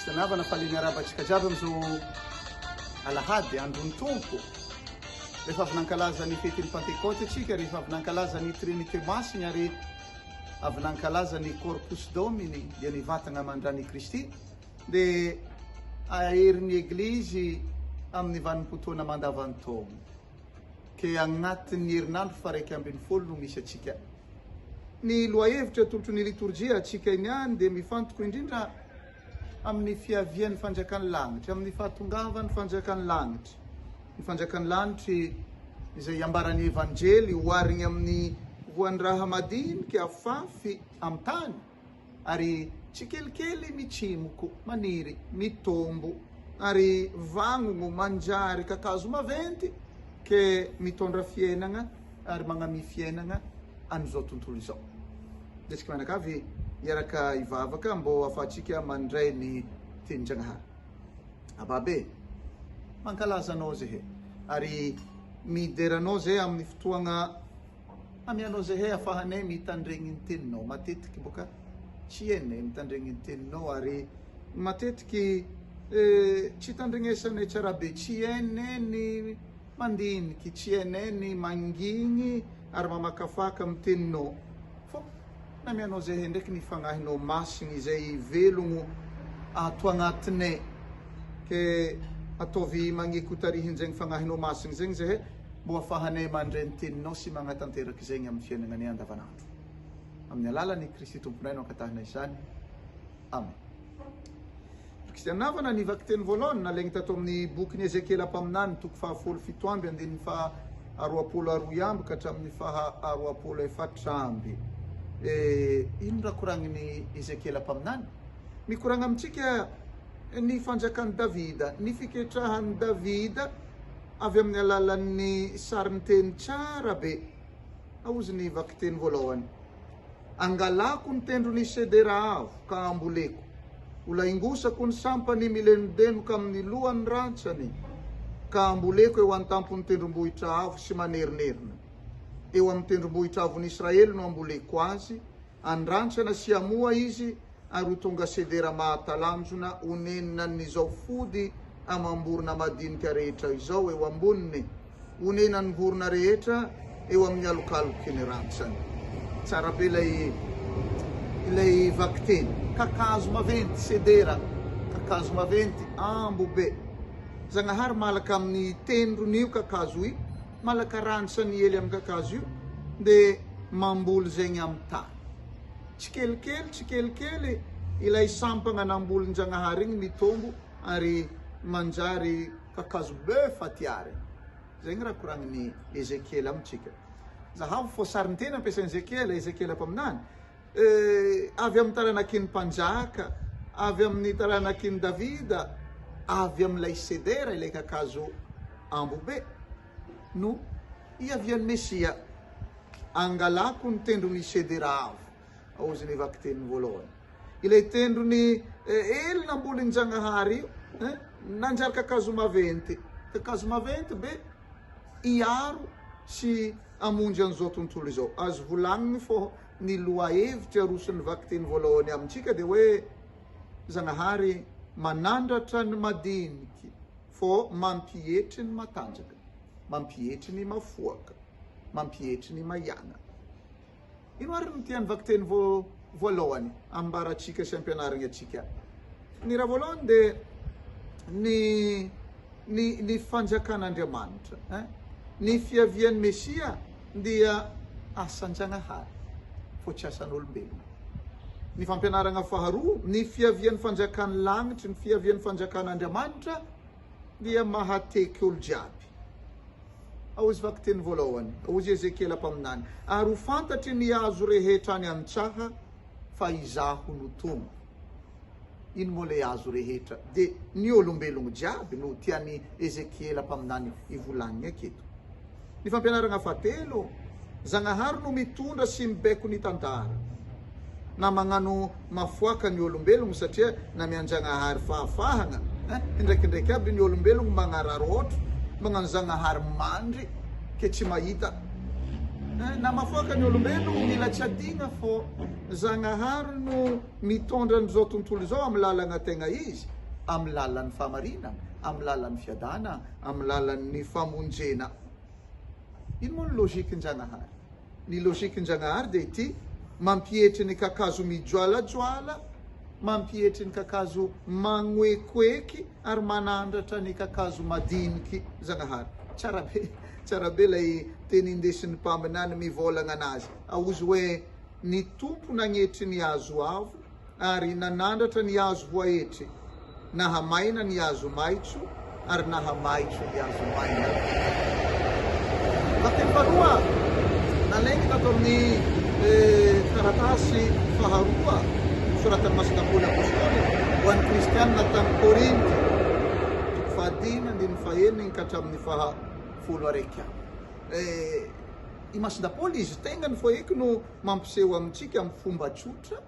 Sanavana faliniarabatsika jiaby amizao alahady androny tompo. Rehefa avy nankalaza ny fetin'ny Pentecôte atsika, rehefa avy nankalaza ny Trinité Masiny ary avy nankalaza ny Corpus Domini, dia ny vatagna mandrany Kristy, dia ahery Eglizy amin'ny vanim-potoana mandavan-taona. Ke agnatin'ny herinandro fa 1 no misy atsika. Ny loahevitra tolotro ny liturgia atsika iniany dia mifantoko indrindra amin'ny fiavian'ny fanjakan'ny lanitra, amin'ny fahatongavan'ny fanjakan'ny lanitra. Ny fanjakan'ny lanitra izay ambaran'ny evanjely oharigny amin'ny voan'ny raha madinika afafy amin'ny tany, ary tsikelikely mitsimoko, maniry, mitombo, ary vagnogno manjary kakazo maventy ke mitondra fiainana ary magnami fiainana an'izao tontolo izao. Desika manakavy iaraka ivavaka mbo afatsika mandray ny tenin-Jagnahary. Ababe, mankalaza anao zehe, ary mideranao zehe amin'ny fotoagna amianao zehe afahanay mitandregny ny teninao. Matetiky boka tsy hainay mitandregny ny teninao, ary matetiky tsy tandregnesanay tsara be, tsy hainay ny mandiniky, tsy hainay ny mangigny ary mamakafaka amin'ny teninao. Fô namianao zehe ndraiky ny fagnahinao masigny izay velogno ato agnatinay, ke ataovy magnekotarihin-zegny fagnahinao masigny zegny zehe, mbo afahanay mandray ny teninao sy magnatanteraky zegny amin'ny fiainagnanay andavanandro. Amin'ny alalan'ny Kristy tomponay no ankatahinay izany. Amen. Kristianavana nivaky teny voalohany nalegny tato amin'ny bokin'ny Ezekela mpaminany toko 17 amby andininy 22 amby ka hatramin'ny 24 amby. Ino raha koragniny Ezekela mpaminany? Mikoragna amintsika ny fanjakan'i Davida, ny fiketrahan'i Davida avy amin'ny alalan'ny sarin'ny teny tsara be. Aozy ny vaky teny voalohany: angalako ny tendrony sedera avo ka amboleko, olaingosako ny sampany milenodenoka amin'ny lohan'ny rantsany, ka amboleko eo an-tampony tendrombohitra avo sy manerinerina. Eo amin'ny tendrombohitra avon'ny Israely no amboleko azy, andrantsana sy amoa izy, ary ho tonga sedera mahatalanjona honenina n'izao fody amam-borona madinika rehetra izao eo amboniny, honenan'ny vorona rehetra eo amin'ny alokaloky ny rantsany. Tsara be ilay vaky teny. Kakazo maventy sedera, kakazo maventy ambo be. Zagnahary malaka amin'ny tendron'io kakazo io, malaka rantsany hely amin'ny kakazo io, dia mamboly zegny amin'ny tany. Tsikelikely ilay sampagna nambolin-Jagnahary igny mitombo ary manjary kakazo be fatiary. Zegny raha koragniny Ezekela amintsika. Zahavy fô sarin'ny teny ampiasain'i Ezekela mpaminany. Avy amin'ny taranakin'ny mpanjaka, avy amin'ny taranakin'ny Davida, avy amin'ilay sedera, ilay kakazo ambo be, no iavian'ny Mesia. Angalako ny tendrony sedera avo, aozy ny vaky teny voalohany. Ilay tendrony ely nambolin-Jagnahary io, nanjary kakazo maventy be, iaro sy amonjy an'izao tontolo izao. Azo volagniny fô ny loahevitra aroson'ny vaky teny voalohany amintsika dia hoe Zagnahary manandratra ny madiniky, fô mampietry ny matanjaka, mampietry ny mafoaka, mampietry ny maiana. Ino ary ny tian'ny vaky teny voalohany ambaratsika sy ampianarigny atsika? Ny raha voalohany dia ny fanjakan'Andriamanitra, ny fiavian'ny Mesia dia asan-Jagnahary, fô tsy asan'olombelona. Ny fampianarana faharoa, ny fiavian'ny fanjakan'ny lanitra, ny fiavian'ny fanjakan'Andriamanitra dia mahateky olo jiaby. Aozy vaky teny voalohany, aozy Ezekela mpaminany: ary ho fantatry ny azo rehetra any an-tsaha fa izaho no tombo. Ino moa le azo rehetra? Dia ny olombelogno jiaby no tian'ny Ezekela mpaminany ivolagniny aketo. Ny fampianarana fahatelo, Zagnahary no mitondra sy mibeko ny tantara. Na magnano mafoaka ny olombelogno satria namian-Jagnahary fahafahana, indraikindraiky aby ny olombelogno magnararotro, magnano Zagnahary mandry ke tsy mahita. Na mafoaka ny olombelogno mila tsy adigna fô Zagnahary no mitondra an'izao tontolo izao amin'ny lalagna tegna izy, amin'ny lalan'ny famarinana, amin'ny lalan'ny fiadana, amin'ny lalan'ny famonjena. Ino moa ny lojikin-Janahary? Ny lojikin-Janahary dia ity: mampietry ny kakazo mijoalajoala, mampietry ny kakazo manoekoeky, ary manandratra ny kakazo madiniky Janahary. Tsara be ilay teny indesin'ny mpaminany mivolagna anazy. Aozy hoe ny tompo nagnetry ny hazo avo, ary nanandratra ny hazo voahetry, nahamaina ny hazo maitso, ary nahamaitso ny hazo maina. Teny faharoa, nalaingy tato amin'ny taratasy faharoa soratan'ny Masinapoly Apôstôly ho an'ny kristianina tany Korinty, fahadimy andiny faheniny ka hatramin'ny fahafolo araiky amby. I Masinapoly izy tengany fo eky no mampiseho amintsika amin'ny fomba tsotra.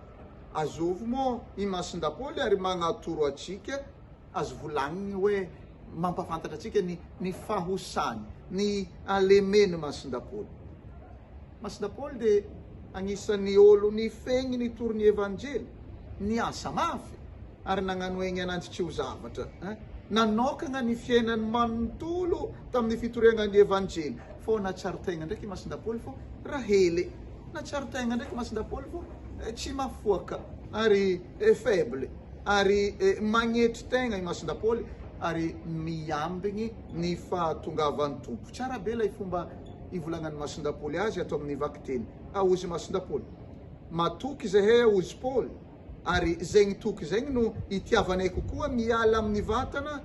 Azovy moa i Masinapoly ary magnatoro atsika, azo volagniny hoe mampafantatra atsika ny fahosany, ny alemeny Masinapoly. Masinapoly dia agnisan'ny olo ny fegny ny torony evanjely, ny asa mafy, ary nagnano egny ananjy tsy ho zavatra. Nanokagna ny fiainany manontolo tamin'ny fitoriagnan'ny evanjely. Fô natsaritaigna ndraiky Masinapoly fô rahely, natsaritaigna ndraiky Masinapoly fô tsy mafoaka, ary faible, ary magnetry tegna i Masinapoly, ary miambigny ny fahatongavan'ny tompo. Tsara be ilay fomba ivolagnan'ny Masinapoly azy atao amin'ny vaky-teny. Aozy Masinapoly: matoky zahay aozy Paoly, ary zegny toky zegny no itiavanay kokoa miala amin'ny vatana,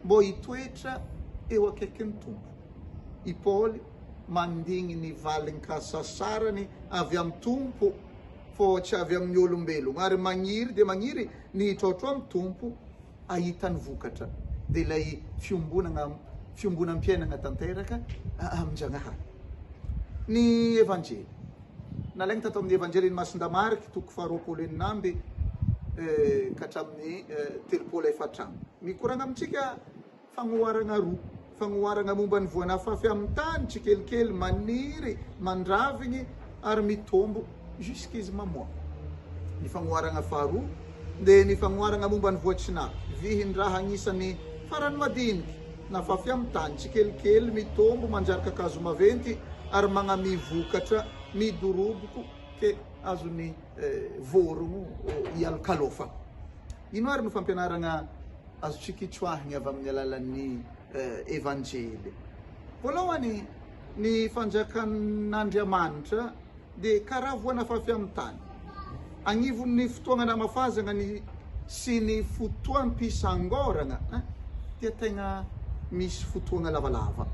mbô hitoetra eo akaikin'ny tompo. I Paoly mandigny ny valin-kasasarany avy amin'ny tompo, fô tsy avy amin'ny olombelogno, ary magniry dia magniry ny hitrotro amin'ny tompo ahitany vokatra. Dia ilay fiombonam-piainana tanteraka amin-Janahary. Ny evanjely nalaigny tato amin'ny evanjely ny Masindamarika toko faharoapolo enin'amby ka hatramin'ny telopolo efatra amby. Mikoragna amintsika fagnoharana roa, fagnoharana momba ny voana fafy amin'ny tany tsikelikely maniry, mandravigny ary mitombo jusqu'izy mamoa. Ny fagnoharana faharoa dia ny fagnoharana momba ny voatsinafy, vihin-draha agnisan'ny farany madiniky, na fafy amin'ny tany tsikelikely mitombo manjary kakazo maventy, ary magnami vokatra midoroboko ke azony vorogno ialokalofa. Ino ary no fampianarana azo tsikitsoahigny avy amin'ny alalan'ny evanjely? Voalohany, ny fanjakan'Andriamanitra dia karaha voana fafy amin'ny tany. Agnivon'ny fotoagna namafazana sy ny fotoam-pisangorana dia tegna misy fotoagna lavalava.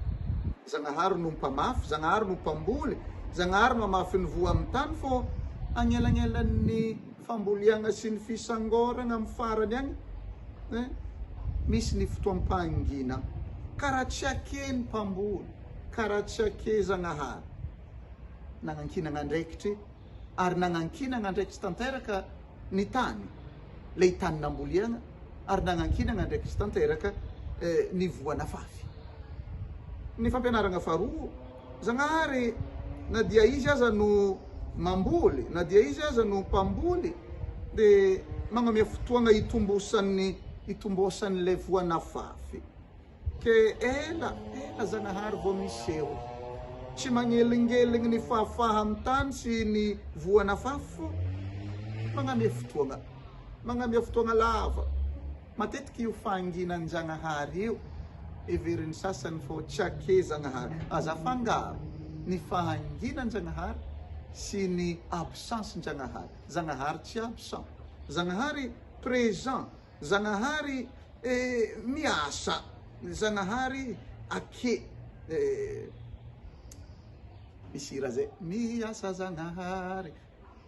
Janahary no mpamafy, Janahary no mpamboly, Janahary mamafy ny voa amin'ny tany, fô agnelagnelany famboliagna sy ny fisangorana amin'ny farany agny, misy ny fotoam-pahangina. Karaha tsy ake ny mpamboly, karaha tsy ake Janahary. Nagnankinagna andraikitry, ary nagnankinagna andraikitry tanteraka ny tany, lay tany namboliagna, ary nagnankinagna andraikitry tanteraka ny voana fafy. Ny fampianarana faharoa, Janahary na dia izy aza no mamboly, na dia izy aza no mpamboly, dia magnamia fotoagna itombosan'ilay voana fafy. Ke ela Janahary vao miseho, tsy magnelingeligny ny fahafaha amin'ny tany sy ny voana fafy, fô magnamia fotoagna lava. Matetiky io fahanginan'ny Janahary io everiny sasany fô tsy ake Janahary. Aza fangaro ny fahanginan'ny Janahary sy ny absence Janahary. Janahary tsy absent, Janahary présent, Janahary miasa, Janahary ake. Misy raha zay: miasa Janahary,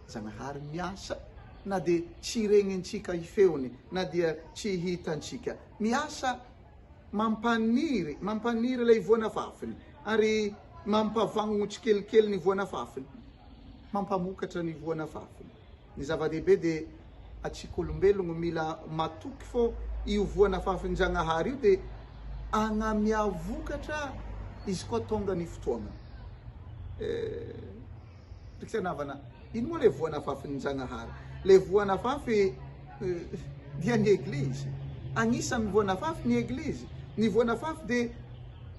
Janahary miasa, na dia tsy regnintsika ifeony, na dia tsy hitantsika. Miasa mampaniry ilay voana fafiny, ary mampavagno tsikelikely ny voana fafiny, mampamokatra ny voana fafiny. Ny zava-dehibe dia atsika olombelogno mila matoky fô io voana fafiny Janahary io dia agnamia vokatra izy koa tonga ny fotoagna. Riksanavana, ino moa le voana fafiny Janahary? Le voana fafy dia ny eglizy, Agnisan'ny voanafafy ny eglizy. Ny voanafafy dia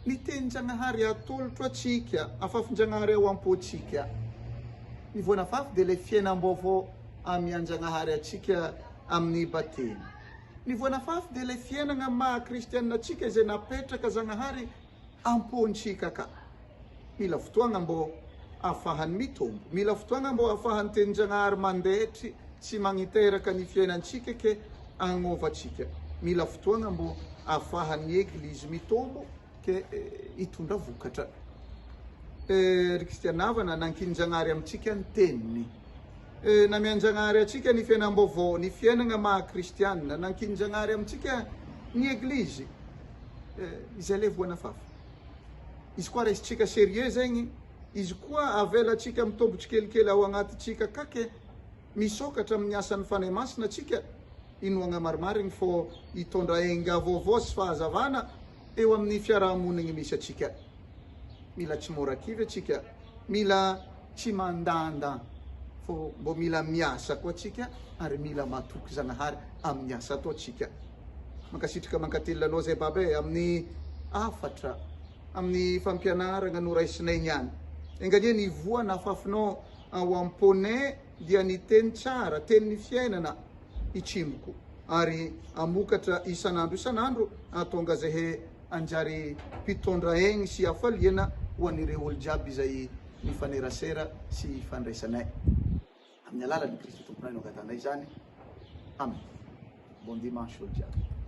ny tenin-Janahary atolotra atsika, afafin-Janahary ao am-potsika. Ny voanafafy dia ilay fiainam-baovao amin'ny Anjanahary atsika amin'ny bateny. Ny voanafafy dia ilay fiainana maha-kristianina atsika izay napetraka Janahary am-pontsika ka. Mila fotoana mbo ahafahany mitombo. Mila fotoana mbo ahafahany tenin-Janahary mandeha tsy magniteraka ny fiainantsika ke agnovatsika. Mila fotoana mbo ahafahany eglizy mitombo ke hitondra vokatra. Ry kristianavana nankin-Janahary amintsika ny teniny. Namian-Janahary atsika ny fiainam-baovao, ny fiainana maha-kristianina, nankin-Janahary amintsika ny eglizy. Izay le voanafafy. Izy koa raisitsika sérieux zegny, izy koa avelatsika mitombo tsikelikely ao agnatintsika kake misokatra amin'ny asan'ny fanahy masina atsika, inoana marimariny fô hitondra enga vaovao sy fahazavana eo amin'ny fiarahamonigny misy atsika. Mila tsy mora kivy atsika, mila tsy mandanda, fô mbo mila miasa koa atsika ary mila matoky Janahary amin'ny asa ataotsika. Mankasitraka mankatelina anao zay babe amin'ny afatra, amin'ny fampianarana noraisinay niany. Enganie ny voana afafinao ao am-ponay dia ny teny tsara, teny ny fiainana itsimoko. Ary amokatra isanandro atonga zay anjary mpitondra egny sy afaliana ho an'ireo olo jiaby izay mifanerasera sy fandraisanay. Amin'ny alalan'i Kristy tomponay no angatanay zany. Amen. Bon dimanche olo jiaby.